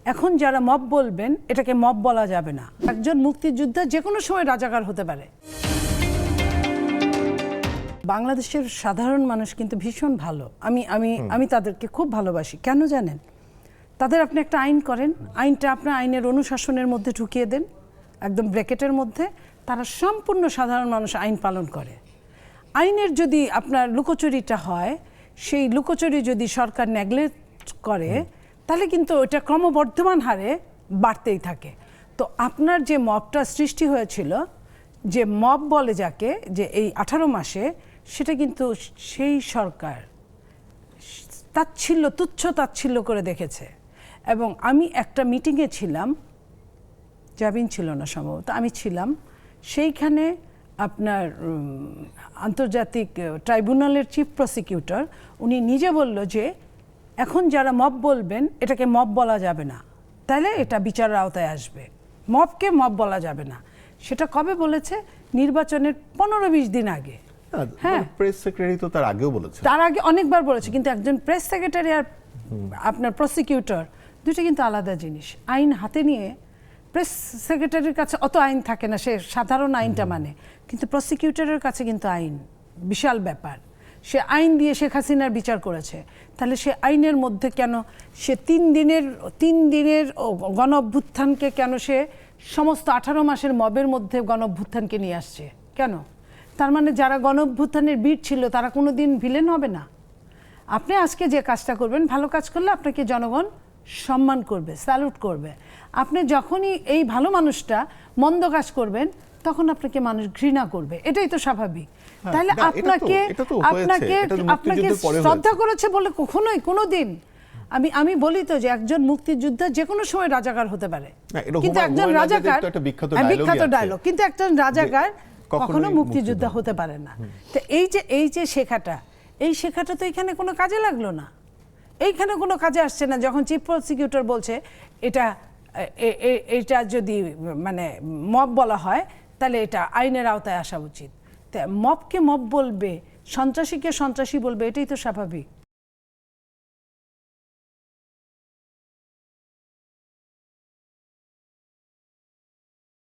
এখন যারা মব বলবেন এটাকে মব বলা যাবে না। একজন মুক্তিযোদ্ধা যে কোনো সময় রাজাকার হতে পারে। বাংলাদেশের সাধারণ মানুষ কিন্তু ভীষণ ভালো। আমি তাদেরকে খুব ভালোবাসি। কেন জানেন? তাদের আপনি একটা আইন করেন, আইনটা আপনার আইনের অনুশাসনের মধ্যে ঢুকিয়ে দেন, একদম ব্র্যাকেটের মধ্যে, তারা সম্পূর্ণ সাধারণ মানুষ আইন পালন করে। আইনের যদি আপনার লুকোচুরিটা হয়, সেই লুকোচুরি যদি সরকার নেগলেক্ট করে, তাহলে কিন্তু ওটা ক্রমবর্ধমান হারে বাড়তেই থাকে। তো আপনার যে মবটা সৃষ্টি হয়েছিল, যে মব বলে যাকে, যে এই 18 মাসে, সেটা কিন্তু সেই সরকার তাচ্ছিল্য, তুচ্ছ তাচ্ছিল্য করে দেখেছে। এবং আমি একটা মিটিংয়ে ছিলাম, জাবিন ছিল না সম্ভবত, আমি ছিলাম সেইখানে। আপনার আন্তর্জাতিক ট্রাইব্যুনালের চিফ প্রসিকিউটর উনি নিজে বলল যে এখন যারা মব বলবেন এটাকে মব বলা যাবে না, তাহলে এটা বিচারের আওতায় আসবে। মবকে মব বলা যাবে না। সেটা কবে বলেছে? নির্বাচনের 15-20 দিন আগে। হ্যাঁ, প্রেস সেক্রেটারি তো তার আগেও বলেছে, তার আগে অনেকবার বলেছে। কিন্তু একজন প্রেস সেক্রেটারি আর আপনার প্রসিকিউটর দুটো কিন্তু আলাদা জিনিস। আইন হাতে নিয়ে প্রেস সেক্রেটারির কাছে অত আইন থাকে না, সে সাধারণ আইনটা মানে, কিন্তু প্রসিকিউটরের কাছে কিন্তু আইন বিশাল ব্যাপার। সে আইন দিয়ে শেখ হাসিনার বিচার করেছে, তাহলে সে আইনের মধ্যে কেন সে 3 দিনের গণ অভ্যুত্থানকে কেন সে সমস্ত 18 মাসের মবের মধ্যে গণ অভ্যুত্থানকে নিয়ে আসছে কেন? তার মানে যারা গণ অভ্যুত্থানের বীর ছিল তারা কোনো দিন ভিলেন হবে না। আপনি আজকে যে কাজটা করবেন, ভালো কাজ করলে আপনাকে জনগণ সম্মান করবে, স্যালুট করবে। আপনি যখনই এই ভালো মানুষটা মন্দ কাজ করবেন, তখন আপনাকে মানুষ ঘৃণা করবে। এটাই তো স্বাভাবিক। তাহলে আপনাকে শ্রদ্ধা করেছে বলে কখনোই কোনোদিন আমি বলি তো যে একজন মুক্তিযোদ্ধা যে কোনো সময় রাজাকার হতে পারে, কিন্তু একজন রাজাকার, বিখ্যাত ডায়লগ, কিন্তু একজন রাজাকার কখনো মুক্তিযোদ্ধা হতে পারে না। তো এই যে শেখাটা, এই শেখাটা তো এখানে কোনো কাজে লাগলো না, এইখানে কোনো কাজে আসছে না। যখন চিফ প্রসিকিউটর বলছে এটা যদি মানে মব বলা হয়, তাহলে এটা আইনের আওতায় আসা উচিত। মবকে মব বলবে, সন্ত্রাসীকে সন্ত্রাসী বলবে, এটাই তো স্বাভাবিক।